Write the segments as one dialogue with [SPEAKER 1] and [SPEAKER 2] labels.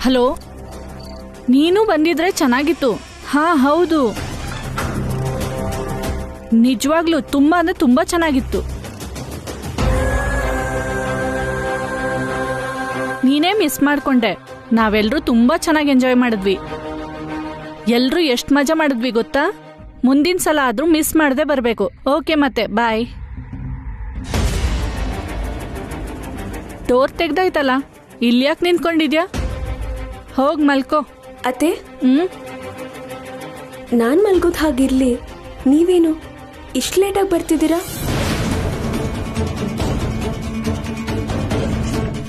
[SPEAKER 1] Hello, ನೀನು ಬಂದಿದ್ರೆ ಚೆನ್ನಾಗಿತ್ತು. ಹಾ ಹೌದು, ನಿಜವಾಗ್ಲೂ ತುಂಬಾ ಅಂದ್ರೆ ತುಂಬಾ ಚೆನ್ನಾಗಿತ್ತು. ನೀನೇ ಮಿಸ್ ಮಾಡ್ಕೊಂಡೆ. ನಾವೆಲ್ಲರೂ ತುಂಬಾ ಚೆನ್ನಾಗಿ ಎಂಜಾಯ್ ಮಾಡಿದ್ವಿ. ಎಲ್ರೂ ಎಷ್ಟು ಮಜಾ ಮಾಡಿದ್ವಿ ಗೊತ್ತಾ? ಮುಂದಿನ ಸಲ ಆದ್ರೂ ಮಿಸ್ ಮಾಡದೆ ಬರಬೇಕು. ಓಕೆ, ಮತ್ತೆ ಬಾಯ್. ಡೋರ್ ತೆಗ್ದಾಯ್ತಲ್ಲ, ಇಲ್ಯಾಕೆ ನಿಂತ್ಕೊಂಡಿದ್ಯಾ? ಹೋಗ್ ಮಲ್ಕೋ.
[SPEAKER 2] ಅತ್ತೆ, ನಾನ್ ಮಲ್ಗೋದ್ ಹಾಗಿರ್ಲಿ, ನೀವೇನು ಇಷ್ಟು ಲೇಟಾಗಿ ಬರ್ತಿದ್ದೀರಾ?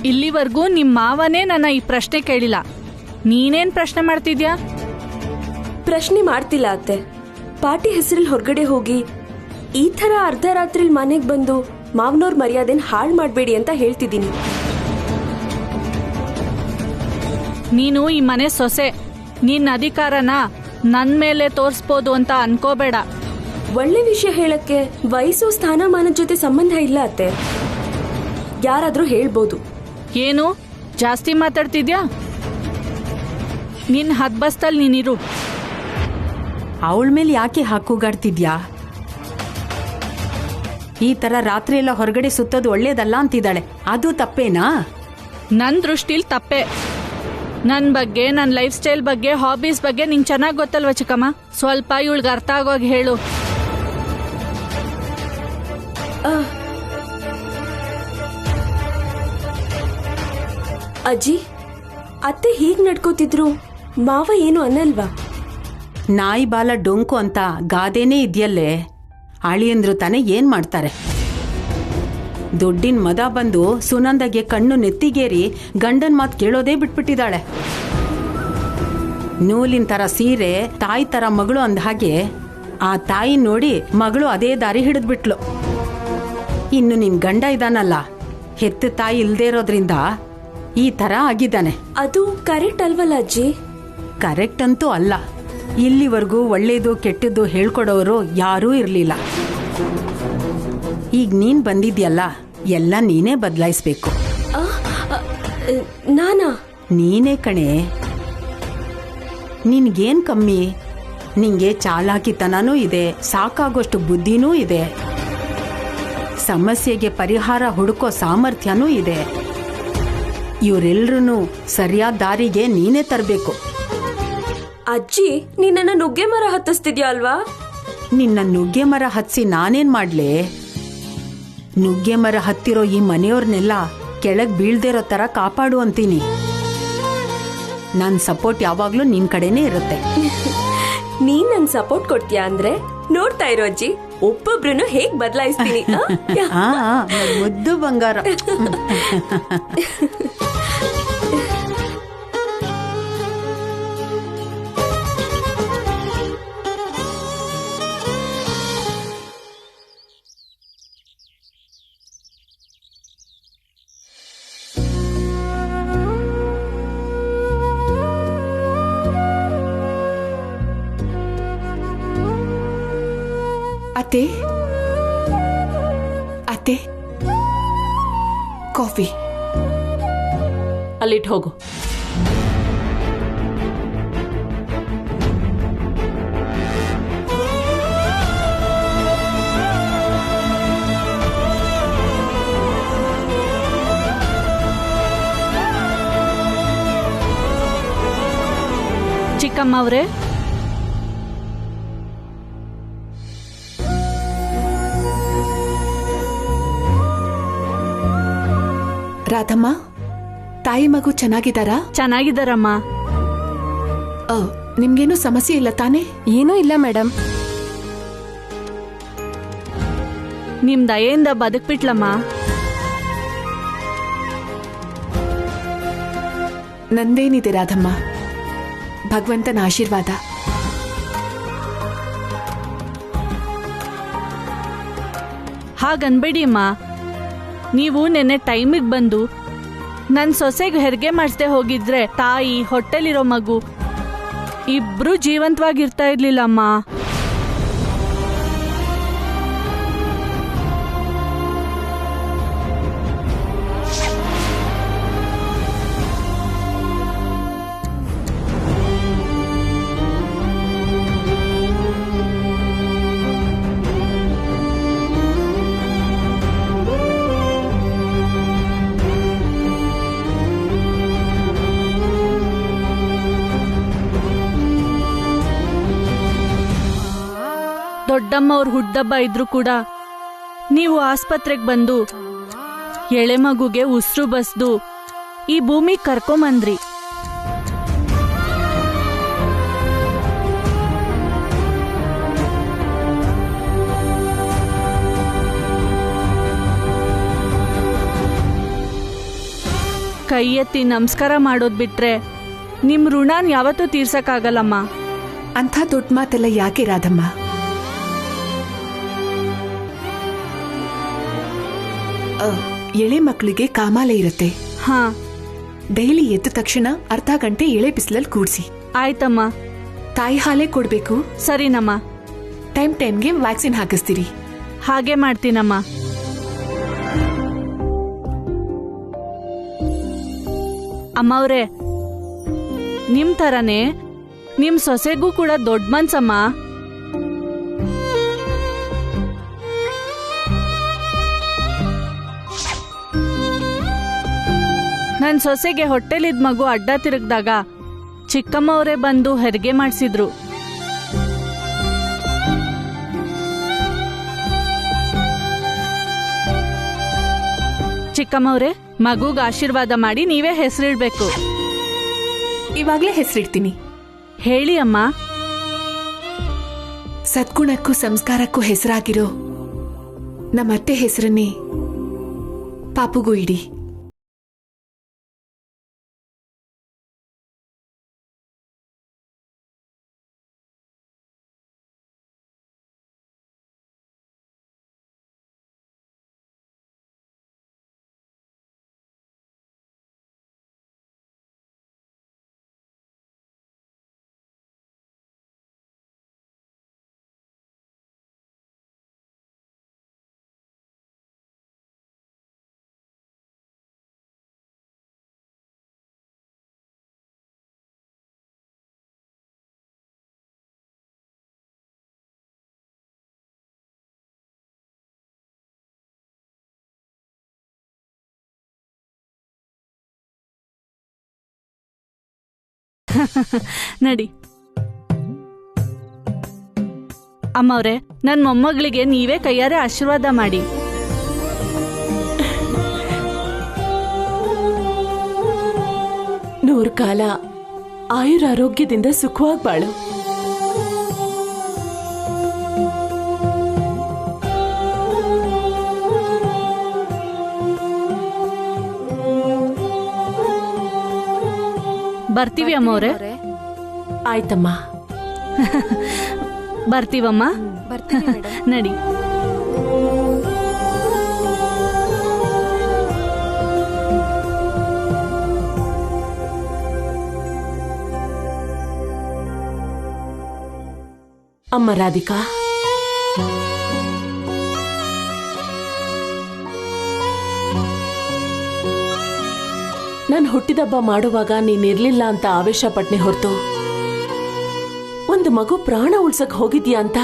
[SPEAKER 1] ಇಲ್ಲಿವರೆಗೂ ನಿಮ್ಮ ಮಾವನೇ ನನ್ನ ಈ ಪ್ರಶ್ನೆ ಕೇಳಿಲ್ಲ. ನೀನೇನ್ ಪ್ರಶ್ನೆ ಮಾಡ್ತಿದ್ಯಾ?
[SPEAKER 2] ಪ್ರಶ್ನೆ ಮಾಡ್ತಿಲ್ಲ ಅತ್ತೆ. ಪಾರ್ಟಿ ಹೆಸರಲ್ಲಿ ಹೊರಗಡೆ ಹೋಗಿ ಈ ಥರ ಅರ್ಧ ರಾತ್ರಿಲಿ ಮನೆಗೆ ಬಂದು ಮಾವನವ್ರ ಮರ್ಯಾದೆನ ಹಾಳು ಮಾಡಬೇಡಿ ಅಂತ ಹೇಳ್ತಿದ್ದೀನಿ.
[SPEAKER 1] ನೀನು ಈ ಮನೆ ಸೊಸೆ. ನಿನ್ನ ಅಧಿಕಾರನ ನನ್ ಮೇಲೆ ತೋರಿಸ್ಬೋದು ಅಂತ ಅನ್ಕೋಬೇಡ.
[SPEAKER 2] ಒಳ್ಳೆ ವಿಷಯ ಹೇಳಕ್ಕೆ ವಯಸ್ಸು ಸ್ಥಾನಮಾನದ ಜೊತೆ ಸಂಬಂಧ ಇಲ್ಲ ಅತ್ತೆ. ಯಾರಾದ್ರೂ ಹೇಳ್ಬೋದು.
[SPEAKER 1] ಏನು ಜಾಸ್ತಿ ಮಾತಾಡ್ತಿದ್ಯಾ? ನಿನ್ ಹದ್ಬಸ್ತಲ್ಲಿ ನೀನಿರು.
[SPEAKER 3] ಅವಳ ಮೇಲೆ ಯಾಕೆ ಹಾಕುಗಾಡ್ತಿದ್ಯಾ? ಈ ತರ ರಾತ್ರಿ ಎಲ್ಲ ಹೊರಗಡೆ ಸುತ್ತೋದು ಒಳ್ಳೇದಲ್ಲ ಅಂತಿದ್ದಾಳೆ. ಅದು ತಪ್ಪೇನಾ?
[SPEAKER 1] ನನ್ ದೃಷ್ಟಿಲ್ ತಪ್ಪೆ. ನನ್ ಬಗ್ಗೆ, ನನ್ ಲೈಫ್ ಸ್ಟೈಲ್ ಬಗ್ಗೆ, ಹಾಬೀಸ್ ಬಗ್ಗೆ ನಿಂಗೆ ಚೆನ್ನಾಗಿ ಗೊತ್ತಲ್ವ ಚಿಕ್ಕಮ್ಮ? ಸ್ವಲ್ಪ ಇವಳಿಗೆ ಅರ್ಥ ಆಗೋಗಿ ಹೇಳು.
[SPEAKER 2] ಅಜ್ಜಿ, ಅತ್ತೆ ಹೀಗ್ ನಡ್ಕೋತಿದ್ರು ಮಾವ ಏನು ಅನ್ನಲ್ವಾ?
[SPEAKER 3] ನಾಯಿ ಬಾಲ ಡೊಂಕು ಅಂತ ಗಾದೆನೇ ಇದೆಯಲ್ಲೇ. ಅಳಿಯಂದ್ರು ತಾನೇ ಏನ್ ಮಾಡ್ತಾರೆ? ದುಡ್ಡಿನ ಮದ ಬಂದು ಸುನಂದಗೆ ಕಣ್ಣು ನೆತ್ತಿಗೇರಿ ಗಂಡನ್ ಮಾತು ಕೇಳೋದೇ ಬಿಟ್ಬಿಟ್ಟಿದ್ದಾಳೆ. ನೂಲಿನ ತರ ಸೀರೆ, ತಾಯಿ ತರ ಮಗಳು ಅಂದ ಹಾಗೆ ಆ ತಾಯಿ ನೋಡಿ ಮಗಳು ಅದೇ ದಾರಿ ಹಿಡಿದ್ಬಿಟ್ಲು. ಇನ್ನು ನಿನ್ ಗಂಡ ಇದಾನಲ್ಲ, ಹೆತ್ತ ತಾಯಿ ಇಲ್ದೇ ಇರೋದ್ರಿಂದ ಈ ತರ ಆಗಿದ್ದಾನೆ.
[SPEAKER 2] ಅದು ಕರೆಕ್ಟ್ ಅಲ್ವಲ್ಲ ಅಜ್ಜಿ?
[SPEAKER 3] ಕರೆಕ್ಟ್ ಅಂತೂ ಅಲ್ಲ. ಇಲ್ಲಿವರೆಗೂ ಒಳ್ಳೇದು ಕೆಟ್ಟದ್ದು ಹೇಳ್ಕೊಡೋರು ಯಾರೂ ಇರಲಿಲ್ಲ. ಈಗ ನೀನ್ ಬಂದಿದ್ಯಲ್ಲ, ಎಲ್ಲ ನೀನೇ ಬದಲಾಯಿಸ್ಬೇಕು.
[SPEAKER 2] ನಾನಾ?
[SPEAKER 3] ನೀನೇ ಕಣೆ. ನಿನ್ಗೇನ್ ಕಮ್ಮಿ? ನಿಂಗೆ ಚಾಲಾಕಿತನನೂ ಇದೆ, ಸಾಕಾಗೋಷ್ಟು ಬುದ್ಧಿನೂ ಇದೆ, ಸಮಸ್ಯೆಗೆ ಪರಿಹಾರ ಹುಡುಕೋ ಸಾಮರ್ಥ್ಯನೂ ಇದೆ. ಇವರೆಲ್ಲರೂ ಸರಿಯಾದ ದಾರಿಗೆ ನೀನೇ ತರಬೇಕು.
[SPEAKER 2] ಅಜ್ಜಿ, ನಿನ್ನ ನುಗ್ಗೆ ಮರ ಹತ್ತಿಸ್ತಿದ್ಯಾ ಅಲ್ವಾ?
[SPEAKER 3] ನಿನ್ನ ನುಗ್ಗೆ ಮರ ಹತ್ಸಿ ನಾನೇನ್ ಮಾಡ್ಲೆ? ನುಗ್ಗೆ ಮರ ಹತ್ತಿರೋ ಈ ಮನೆಯವ್ರನ್ನೆಲ್ಲ ಕೆಳಗ್ ಬೀಳ್ದಿರೋ ತರ ಕಾಪಾಡು ಅಂತೀನಿ. ನನ್ ಸಪೋರ್ಟ್ ಯಾವಾಗ್ಲೂ ನಿನ್ ಕಡೆನೇ ಇರುತ್ತೆ.
[SPEAKER 2] ನೀನ್ ನನ್ ಸಪೋರ್ಟ್ ಕೊಡ್ತೀಯಾ ಅಂದ್ರೆ ನೋಡ್ತಾ ಇರೋ ಅಜ್ಜಿ, ಒಬ್ಬೊಬ್ರು ಹೇಗ್ ಬದಲಾಯಿಸ್ತೀನಿ.
[SPEAKER 3] ಮುದ್ದು ಬಂಗಾರ.
[SPEAKER 4] ಅತ್ತೆ, ಅತ್ತೆ, ಕಾಫಿ
[SPEAKER 1] ಅಲ್ಲಿಟ್ಟು ಹೋಗು. ಚಿಕ್ಕಮ್ಮ ಅವರೇ,
[SPEAKER 4] ರಾಧಮ್ಮ, ತಾಯಿ ಮಗು ಚೆನ್ನಾಗಿದ್ದಾರಾ?
[SPEAKER 1] ಚೆನ್ನಾಗಿದ್ದಾರಮ್ಮ.
[SPEAKER 4] ನಿಮ್ಗೇನು ಸಮಸ್ಯೆ ಇಲ್ಲ ತಾನೇ?
[SPEAKER 2] ಏನೂ ಇಲ್ಲ ಮೇಡಮ್.
[SPEAKER 1] ನಿಮ್ ದಯೆಯಿಂದ ಬದುಕ್ಬಿಟ್ಲಮ್ಮ.
[SPEAKER 4] ನಂದೇನಿದೆ ರಾಧಮ್ಮ, ಭಗವಂತನ ಆಶೀರ್ವಾದ.
[SPEAKER 1] ಹಾಗನ್ಬೇಡಿ ಅಮ್ಮ. ನೀವು ನೆನ್ನೆ ಟೈಮಿಗೆ ಬಂದು ನನ್ನ ಸೊಸೆಗೆ ಹೆರಿಗೆ ಮಾಡಿಸ್ದೆ ಹೋಗಿದ್ರೆ ತಾಯಿ, ಹೊಟ್ಟೆಲಿರೋ ಮಗು ಇಬ್ರು ಜೀವಂತವಾಗಿರ್ತಾ ಇರ್ಲಿಲ್ಲಮ್ಮ. ಚಿಕ್ಕಮ್ಮ ಅವ್ರ ಹುಡ್ದಬ್ಬ ಇದ್ರು ಕೂಡ ನೀವು ಆಸ್ಪತ್ರೆಗೆ ಬಂದು ಎಳೆ ಮಗುಗೆ ಉಸಿರು ಬಸ್ದು ಈ ಭೂಮಿ ಕರ್ಕೊಂಬಂದ್ರಿ. ಕೈ ಎತ್ತಿ ನಮಸ್ಕಾರ ಮಾಡೋದ್ ಬಿಟ್ರೆ ನಿಮ್ ಋಣನ್ ಯಾವತ್ತೂ ತೀರ್ಸಕ್ಕಾಗಲ್ಲಮ್ಮ.
[SPEAKER 4] ಅಂಥ ದೊಡ್ಡ ಮಾತೆಲ್ಲ ಯಾಕೆ ರಾಧಮ್ಮ? ಎಳೆ ಮಕ್ಕಳಿಗೆ ಕಾಮಾಲೆ ಇರುತ್ತೆ.
[SPEAKER 1] ಹಾ,
[SPEAKER 4] ಡೈಲಿ ಎದ್ದ ತಕ್ಷಣ ಅರ್ಧ ಗಂಟೆ ಎಳೆ ಬಿಸಿಲಲ್ಲಿ ಕೂಡ್ಸಿ.
[SPEAKER 1] ಆಯ್ತಮ್ಮ.
[SPEAKER 4] ತಾಯಿ ಹಾಲೇ ಕೊಡ್ಬೇಕು.
[SPEAKER 1] ಸರಿನಮ್ಮ.
[SPEAKER 4] ಟೈಮ್ಗೆ ವ್ಯಾಕ್ಸಿನ್ ಹಾಕಿಸ್ತೀರಿ.
[SPEAKER 1] ಹಾಗೆ ಮಾಡ್ತೀನಮ್ಮ. ಅಮ್ಮವ್ರೆ, ನಿಮ್ ಥರನೇ ನಿಮ್ ಸೊಸೆಗೂ ಕೂಡ ದೊಡ್ಡ ಮನ್ಸಮ್ಮ. ನನ್ ಸೊಸೆಗೆ ಹೊಟ್ಟೆಲಿದ್ ಮಗು ಅಡ್ಡ ತಿರುಗ್ದಾಗ ಚಿಕ್ಕಮ್ಮವರೇ ಬಂದು ಹೆರಿಗೆ ಮಾಡಿಸಿದ್ರು. ಚಿಕ್ಕಮ್ಮವ್ರೆ, ಮಗುಗ್ ಆಶೀರ್ವಾದ ಮಾಡಿ ನೀವೇ ಹೆಸರಿಡ್ಬೇಕು.
[SPEAKER 4] ಇವಾಗ್ಲೇ ಹೆಸರಿಡ್ತೀನಿ.
[SPEAKER 1] ಹೇಳಿ ಅಮ್ಮ.
[SPEAKER 4] ಸದ್ಗುಣಕ್ಕೂ ಸಂಸ್ಕಾರಕ್ಕೂ ಹೆಸರಾಗಿರೋ ನಮ್ಮತ್ತೆ ಹೆಸರನ್ನೇ ಪಾಪುಗೂ ಇಡಿ.
[SPEAKER 1] ನಡಿ ಅಮ್ಮವ್ರೆ, ನನ್ ಮೊಮ್ಮಗಳಿಗೆ ನೀವೇ ಕೈಯಾರೆ ಆಶೀರ್ವಾದ ಮಾಡಿ.
[SPEAKER 2] ನೂರು ಕಾಲ ಆಯುರಾರೋಗ್ಯದಿಂದ ಸುಖವಾಗಿ ಬಾಳು.
[SPEAKER 1] ಬರ್ತೀವಿ ಅಮ್ಮವ್ರೆ.
[SPEAKER 2] ಆಯ್ತಮ್ಮ.
[SPEAKER 1] ಬರ್ತೀವಮ್ಮ. ನಡಿ.
[SPEAKER 2] ಅಮ್ಮ ರಾಧಿಕಾ, ನಾನು ಹುಟ್ಟಿದಬ್ಬ ಮಾಡುವಾಗ ನೀನಿರ್ಲಿಲ್ಲ ಅಂತ ಆವೇಶ ಪಟ್ನೆ ಹೊರತು ಒಂದು ಮಗು ಪ್ರಾಣ ಉಳ್ಸಕ್ ಹೋಗಿದ್ಯಾ ಅಂತ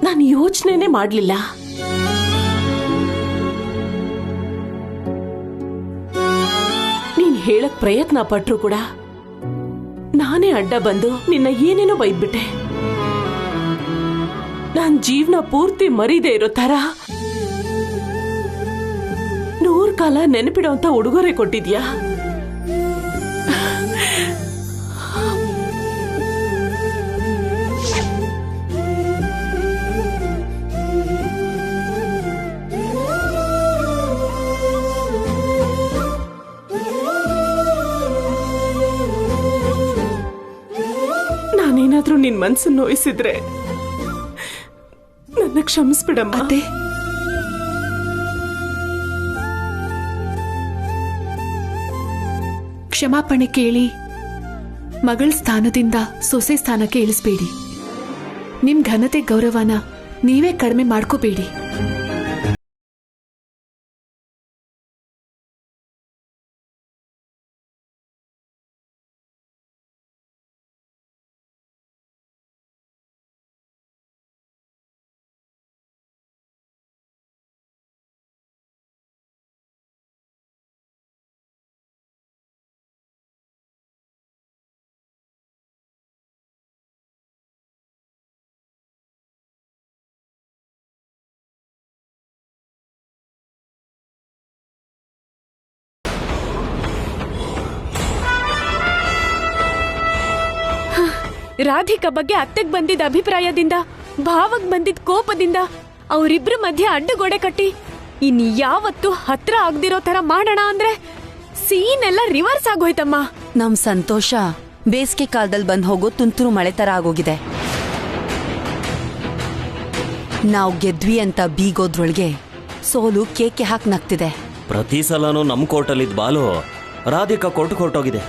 [SPEAKER 2] ನಾನು ಯೋಚನೆನೇ ಮಾಡ್ಲಿಲ್ಲ. ನೀನ್ ಹೇಳಕ್ ಪ್ರಯತ್ನ ಪಟ್ರು ಕೂಡ ನಾನೇ ಅಡ್ಡ ಬಂದು ನಿನ್ನ ಏನೇನೋ ಬೈದ್ಬಿಟ್ಟೆ. ನಾನ್ ಜೀವನ ಪೂರ್ತಿ ಮರೀದೇ ಇರೋ ತರ 100 ಕಾಲ ನೆನಪಿಡುವಂತ ಉಡುಗೊರೆ ಕೊಟ್ಟಿದ್ಯಾ. ನಾನೇನಾದ್ರೂ ನಿನ್ ಮನ್ಸನ್ನು ನೋಯಿಸಿದ್ರೆ ನನ್ನ ಕ್ಷಮಿಸ್ಬಿಡಮ್ಮ.
[SPEAKER 4] ಅತ್ತೆ, ಕ್ಷಮಾಪಣೆ ಕೇಳಿ ಮಗಳ ಸ್ಥಾನದಿಂದ ಸೊಸೆ ಸ್ಥಾನಕ್ಕೆ ಇಳಿಸ್ಬೇಡಿ. ನಿಮ್ ಘನತೆ ಗೌರವನ ನೀವೇ ಕಡಿಮೆ ಮಾಡ್ಕೋಬೇಡಿ.
[SPEAKER 5] ರಾಧಿಕಾ ಬಗ್ಗೆ ಅತ್ತೆಗ್ ಬಂದಿದ್ದ ಅಭಿಪ್ರಾಯದಿಂದ, ಭಾವಗ್ ಬಂದಿದ್ದ ಕೋಪದಿಂದ ಅವರಿಬ್ರ ಮಧ್ಯೆ ಅಡ್ಡಗೋಡೆ ಕಟ್ಟಿ ಇನ್ ಯಾವತ್ತೂ ಹತ್ರ ಆಗ್ದಿರೋ ತರ ಮಾಡೋಣ ಅಂದ್ರೆ ಸೀನ್ ಎಲ್ಲ ರಿವರ್ಸ್ ಆಗೋಯ್ತಮ್ಮ.
[SPEAKER 6] ನಮ್ ಸಂತೋಷ ಬೇಸಿಗೆ ಕಾಲದಲ್ಲಿ ಬಂದ್ ಹೋಗೋ ತುಂತುರು ಮಳೆ ತರ ಆಗೋಗಿದೆ. ನಾವು ಗೆದ್ವಿ ಅಂತ ಬೀಗೋದ್ರೊಳಗೆ ಸೋಲು ಕೇಕೆ ಹಾಕಿ ನಗ್ತಿದೆ.
[SPEAKER 7] ಪ್ರತಿ ಸಲನೂ ನಮ್ ಕೋರ್ಟಲ್ಲಿದ್ದ ಬಾಲು ರಾಧಿಕಾ ಕೋರ್ಟ್ ಹೊರಟೋಗಿದೆ.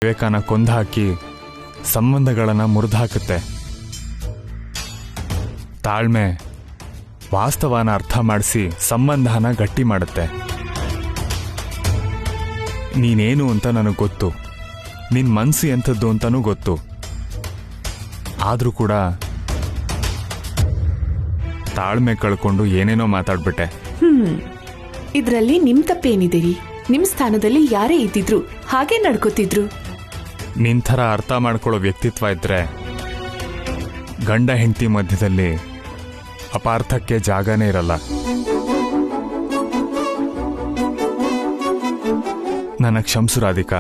[SPEAKER 8] ವಿವೇಕನ ಕೊಂದಾಕಿ ಸಂಬಂಧಗಳನ್ನು ಮುರಿದಾಕುತ್ತೆ. ತಾಳ್ಮೆ ವಾಸ್ತವನ ಅರ್ಥ ಮಾಡಿಸಿ ಸಂಬಂಧನ ಗಟ್ಟಿ ಮಾಡುತ್ತೆ. ನೀನೇನು ಅಂತ ನನಗೆ ಗೊತ್ತು, ನಿನ್ನ ಮನಸ್ಸು ಎಂಥದ್ದು ಅಂತನೂ ಗೊತ್ತು. ಆದರೂ ಕೂಡ ತಾಳ್ಮೆ ಕಳ್ಕೊಂಡು ಏನೇನೋ ಮಾತಾಡ್ಬಿಟ್ಟೆ.
[SPEAKER 4] ಇದ್ರಲ್ಲಿ ನಿಮ್ ತಪ್ಪೇನಿದೆ? ನಿಮ್ ಸ್ಥಾನದಲ್ಲಿ ಯಾರೇ ಇದ್ದಿದ್ರು ಹಾಗೆ ನಡ್ಕೋತಿದ್ರು.
[SPEAKER 8] ನಿನ್ ಥರ ಅರ್ಥ ಮಾಡ್ಕೊಳ್ಳೋ ವ್ಯಕ್ತಿತ್ವ ಇದ್ರೆ ಗಂಡ ಹೆಂಡತಿ ಮಧ್ಯದಲ್ಲಿ ಅಪಾರ್ಥಕ್ಕೆ ಜಾಗನೇ ಇರಲ್ಲ. ನನ್ನ ಕ್ಷಮಿಸು ರಾಧಿಕಾ.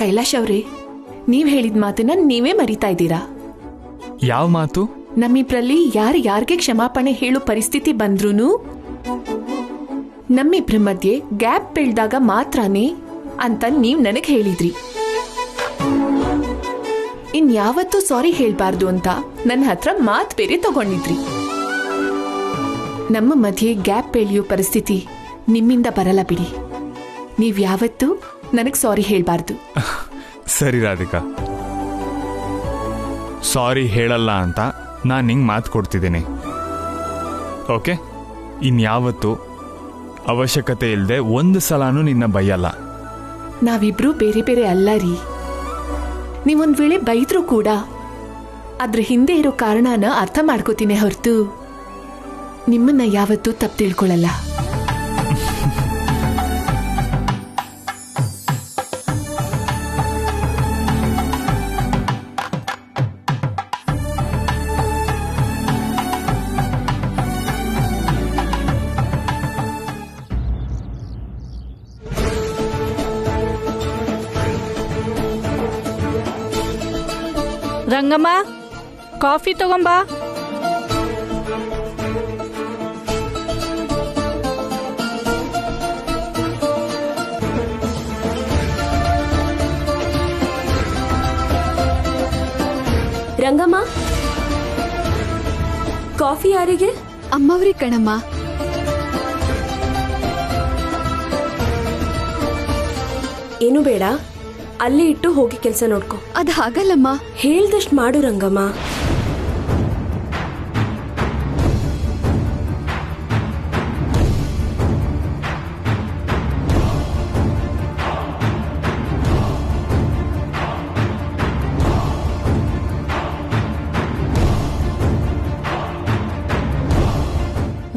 [SPEAKER 4] ಕೈಲಾಶ್ ಅವ್ರೆ, ನೀವ್ ಹೇಳಿದ ಮಾತನ್ನ ನೀವೇ ಮರಿತಾ ಇದ್ದೀರಾ.
[SPEAKER 8] ಯಾವ ಮಾತು?
[SPEAKER 4] ನಮ್ಮಿಬ್ರಲ್ಲಿ ಯಾರಿಗೆ ಕ್ಷಮಾಪಣೆ ಹೇಳೋ ಪರಿಸ್ಥಿತಿ ಬಂದ್ರೂನು ನಮ್ಮಿಬ್ರ ಮಧ್ಯೆ ಗ್ಯಾಪ್ ಬೆಳ್ದಾಗ ಮಾತ್ರನೇ ಅಂತ ನೀವ್ ನನಗ್ ಹೇಳಿದ್ರಿ. ಇನ್ಯಾವತ್ತೂ ಸಾರಿ ಹೇಳ್ಬಾರ್ದು ಅಂತ ನನ್ನ ಹತ್ರ ಮಾತ್ ಬೇರೆ ತಗೊಂಡಿದ್ರಿ. ನಮ್ಮ ಮಧ್ಯೆ ಗ್ಯಾಪ್ ಬೆಳೆಯೋ ಪರಿಸ್ಥಿತಿ ನಿಮ್ಮಿಂದ ಬರಲ್ಲ ಬಿಡಿ. ನೀವ್ ಯಾವತ್ತೂ ನನಗ್ ಸಾರಿ ಹೇಳ್ಬಾರ್ದು.
[SPEAKER 8] ಸರಿ ರಾಧಿಕಾ, ಸಾರಿ ಹೇಳಲ್ಲ ಅಂತ ನಾನು ನಿಂಗೆ ಮಾತು ಕೊಡ್ತಿದ್ದೀನಿ. ಓಕೆ, ಇನ್ಯಾವತ್ತೂ ಅವಶ್ಯಕತೆ ಇಲ್ಲದೆ ಒಂದು ಸಲಾನು ನಿನ್ನ ಬೈಯಲ್ಲ.
[SPEAKER 4] ನಾವಿಬ್ರು ಬೇರೆ ಬೇರೆ ಅಲ್ಲ ರೀ. ನೀವೊಂದ್ ವೇಳೆ ಬೈದ್ರೂ ಕೂಡ ಅದ್ರ ಹಿಂದೆ ಇರೋ ಕಾರಣನ ಅರ್ಥ ಮಾಡ್ಕೋತೀನಿ ಹೊರತು ನಿಮ್ಮನ್ನ ಯಾವತ್ತೂ ತಪ್ಪು ತಿಳ್ಕೊಳ್ಳಲ್ಲ.
[SPEAKER 1] ರಂಗಮ್ಮ, ಕಾಫಿ ತಗೊಂಬಾ.
[SPEAKER 2] ರಂಗಮ್ಮ, ಕಾಫಿ ಯಾರಿಗೆ?
[SPEAKER 9] ಅಮ್ಮವ್ರಿ ಕಣಮ್ಮ.
[SPEAKER 2] ಏನು ಬೇಡ, ಅಲ್ಲೇ ಇಟ್ಟು ಹೋಗಿ ಕೆಲಸ ನೋಡ್ಕೊ.
[SPEAKER 9] ಅದ್ ಹಾಗಲ್ಲಮ್ಮ.
[SPEAKER 2] ಹೇಳ್ದಷ್ಟು ಮಾಡು ರಂಗಮ್ಮ.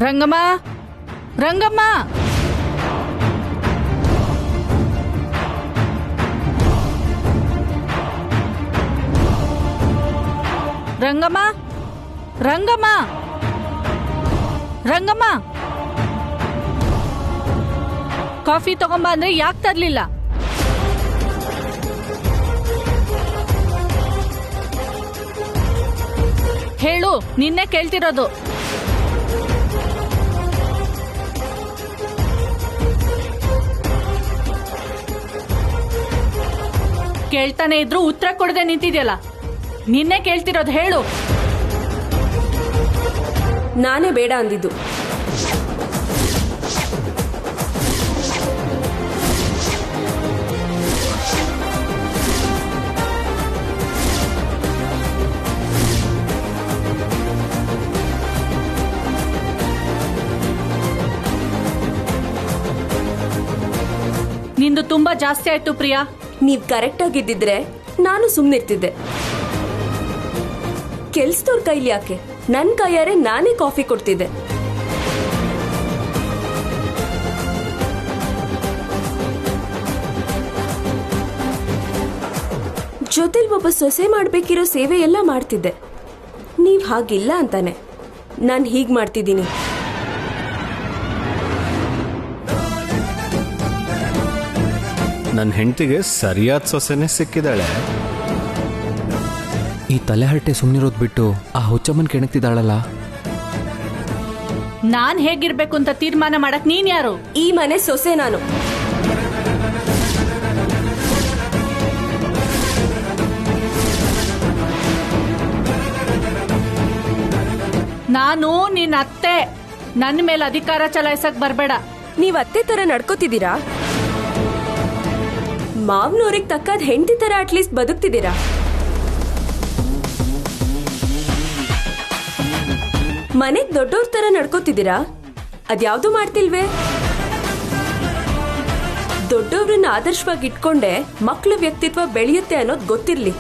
[SPEAKER 1] ರಂಗಮ್ಮ, ರಂಗಮ್ಮ, ರಂಗಮ್ಮ, ರಂಗಮ್ಮ, ರಂಗಮ್ಮ. ಕಾಫಿ ತಗೊಂಬ ಅಂದ್ರೆ ಯಾಕೆ ತರ್ಲಿಲ್ಲ? ಹೇಳು, ನಿನ್ನೆ ಕೇಳ್ತಿರೋದು. ಕೇಳ್ತಾನೆ ಇದ್ರು ಉತ್ತರ ಕೊಡದೆ ನಿಂತಿದ್ಯಲ್ಲ, ನಿನ್ನೆ ಕೇಳ್ತಿರೋದು ಹೇಳು.
[SPEAKER 2] ನಾನೇ ಬೇಡ ಅಂದಿದ್ದು.
[SPEAKER 1] ನಿಂದು ತುಂಬಾ ಜಾಸ್ತಿ ಆಯ್ತು ಪ್ರಿಯಾ.
[SPEAKER 2] ನೀವ್ ಕರೆಕ್ಟ್ ಆಗಿದ್ದಿದ್ರೆ ನಾನು ಸುಮ್ನಿರ್ತಿದ್ದೆ. ಕೆಲ್ಸದವ್ರ ಕೈಲಿ ಯಾಕೆ, ನನ್ ಕೈಯಾರೆ ನಾನೇ ಕಾಫಿ ಕೊಡ್ತಿದ್ದೆ. ಜೊತೆಲಿ ಒಬ್ಬ ಸೊಸೆ ಮಾಡ್ಬೇಕಿರೋ ಸೇವೆ ಎಲ್ಲ ಮಾಡ್ತಿದ್ದೆ. ನೀವ್ ಹಾಗಿಲ್ಲ ಅಂತಾನೆ ನಾನ್ ಹೀಗ್ ಮಾಡ್ತಿದ್ದೀನಿ.
[SPEAKER 10] ನನ್ನ ಹೆಂಡತಿಗೆ ಸರಿಯಾದ ಸೊಸೆನೆ ಸಿಕ್ಕಿದಾಳೆ.
[SPEAKER 11] ಈ ತಲೆಹರಟೆ ಸುಮ್ಮನಿರೋದು ಬಿಟ್ಟು ಆ ಹುಚ್ಚಮ್ಮನ್ ಕೆಣಕ್ತಿದ್ದಾಳಲ್ಲ.
[SPEAKER 1] ನಾನ್ ಹೇಗಿರ್ಬೇಕು ಅಂತ ತೀರ್ಮಾನ ಮಾಡಕ್ ನೀನ್ ಯಾರು?
[SPEAKER 2] ಈ ಮನೆ ಸೊಸೆ ನಾನು.
[SPEAKER 1] ನಾನು ನಿನ್ನ ಅತ್ತೆ. ನನ್ನ ಮೇಲೆ ಅಧಿಕಾರ ಚಲಾಯಿಸಕ್ ಬರ್ಬೇಡ.
[SPEAKER 2] ನೀವ್ ಅತ್ತೆ ತರ ನಡ್ಕೋತಿದ್ದೀರಾ? ಮಾವ್ನವ್ರಿಗೆ ತಕ್ಕಾದ ಹೆಂಡತಿ ತರ ಅಟ್ಲೀಸ್ಟ್ ಬದುಕ್ತಿದ್ದೀರಾ? ಮನೆಗ್ ದೊಡ್ಡವ್ರ ತರ ನಡ್ಕೋತಿದ್ದೀರಾ? ಅದ್ಯಾವ್ದು ಮಾಡ್ತಿಲ್ವೇ? ದೊಡ್ಡವ್ರನ್ನ ಆದರ್ಶವಾಗಿ ಇಟ್ಕೊಂಡೆ ಮಕ್ಳ ವ್ಯಕ್ತಿತ್ವ ಬೆಳೆಯುತ್ತೆ ಅನ್ನೋದು ಗೊತ್ತಿರ್ಲಿ.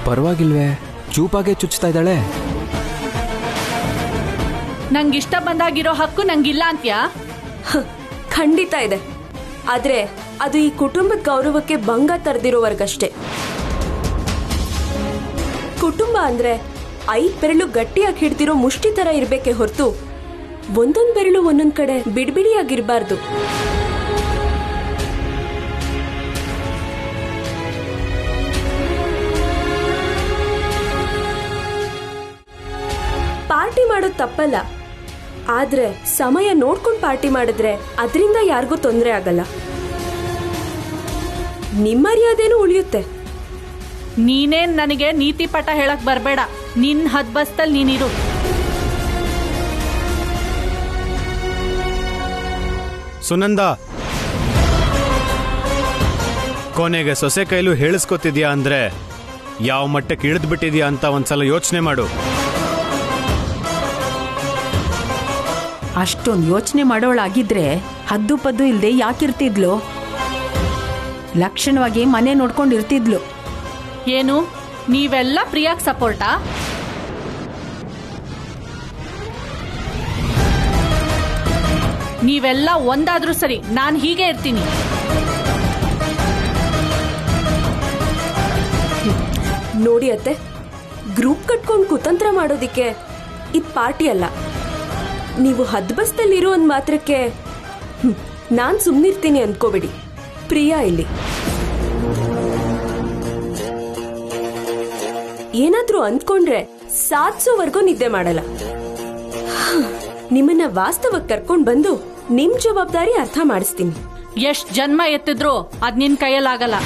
[SPEAKER 11] ಪರವಾಗಿಲ್ವೇ, ಚೂಪಾಗೆ ಚುಚ್ತಾ ಇದ್ದಾಳೆ.
[SPEAKER 1] ನಂಗಿಷ್ಟ ಬಂದಾಗಿರೋ ಹಕ್ಕು ನಂಗಿಲ್ಲ ಅಂತ್ಯಾ?
[SPEAKER 2] ಖಂಡಿತ ಇದೆ, ಆದ್ರೆ ಅದು ಈ ಕುಟುಂಬದ ಗೌರವಕ್ಕೆ ಭಂಗ ತರದಿರೋವರೆಗಷ್ಟೇ. ಕುಟುಂಬ ಅಂದ್ರೆ 5 ಬೆರಳು ಗಟ್ಟಿಯಾಗಿ ಹಿಡ್ದಿರೋ ಮುಷ್ಟಿ ತರ ಇರ್ಬೇಕೆ ಹೊರತು ಒಂದೊಂದ್ ಬೆರಳು ಒಂದೊಂದ್ ಕಡೆ ಬಿಡ್ಬಿಡಿಯಾಗಿರ್ಬಾರ್ದು. ಪಾರ್ಟಿ ಮಾಡೋದು ತಪ್ಪಲ್ಲ, ಆದ್ರೆ ಸಮಯ ನೋಡ್ಕೊಂಡು ಪಾರ್ಟಿ ಮಾಡಿದ್ರೆ ಅದರಿಂದ ಯಾರಿಗೂ ತೊಂದರೆ ಆಗಲ್ಲ. ನಿಮ್ಮ ಮರ್ಯಾದೆನೂ ಉಳಿಯುತ್ತೆ.
[SPEAKER 1] ನೀನೇನ್ ನನಗೆ ನೀತಿ ಪಾಠ ಹೇಳಕ್ ಬರ್ಬೇಡ. ನಿನ್ ಹದ್ಬಸ್ತಲ್ ನೀನಿರು.
[SPEAKER 10] ಸುನಂದ, ಕೊನೆಗೆ ಸೊಸೆ ಕೈಲೂ ಹೇಳಿಸ್ಕೊತಿದ್ಯಾ ಅಂದ್ರೆ ಯಾವ ಮಟ್ಟಕ್ಕೆ ಇಳಿದು ಬಿಟ್ಟಿದ್ಯಾ ಅಂತ ಒಂದ್ಸಲ ಯೋಚನೆ ಮಾಡು.
[SPEAKER 3] ಅಷ್ಟೊಂದು ಯೋಚನೆ ಮಾಡೋಳಾಗಿದ್ರೆ ಹದ್ದು ಪದ್ದು ಇಲ್ಲದೆ ಯಾಕಿರ್ತಿದ್ಲು? ಲಕ್ಷಣವಾಗಿ ಮನೆ ನೋಡ್ಕೊಂಡಿರ್ತಿದ್ಲು.
[SPEAKER 1] ಏನು ನೀವೆಲ್ಲ ಪ್ರಿಯಾಗ್ ಸಪೋರ್ಟಾ? ನೀವೆಲ್ಲ ಒಂದಾದ್ರೂ ಸರಿ, ನಾನ್ ಹೀಗೆ ಇರ್ತೀನಿ.
[SPEAKER 2] ನೋಡಿ ಅತ್ತೆ, ಗ್ರೂಪ್ ಕಟ್ಕೊಂಡು ಕುತಂತ್ರ ಮಾಡೋದಿಕ್ಕೆ ಇದು ಪಾರ್ಟಿ ಅಲ್ಲ. ನೀವು ಹದ್ಬಸ್ತಲ್ಲಿರೋ ಒಂದ್ ಮಾತ್ರಕ್ಕೆ ನಾನ್ ಸುಮ್ನಿರ್ತೀನಿ ಅನ್ಕೋಬೇಡಿ. ಪ್ರಿಯಾ ಇಲ್ಲಿ ಏನಾದ್ರೂ ಅಂದ್ಕೊಂಡ್ರೆ ಸಾಧಿಸೋವರೆಗೂ ನಿದ್ದೆ ಮಾಡಲ್ಲ. ನಿಮ್ಮನ್ನ ವಾಸ್ತವಕ್ಕೆ ಕರ್ಕೊಂಡ್ ಬಂದು ನಿಮ್ ಜವಾಬ್ದಾರಿ ಅರ್ಥ ಮಾಡಿಸ್ತೀನಿ.
[SPEAKER 1] ಎಷ್ಟ್ ಜನ್ಮ ಎತ್ತಿದ್ರು ಅದ್ ನಿನ್ ಕೈಯಲ್ಲಾಗಲ್ಲ.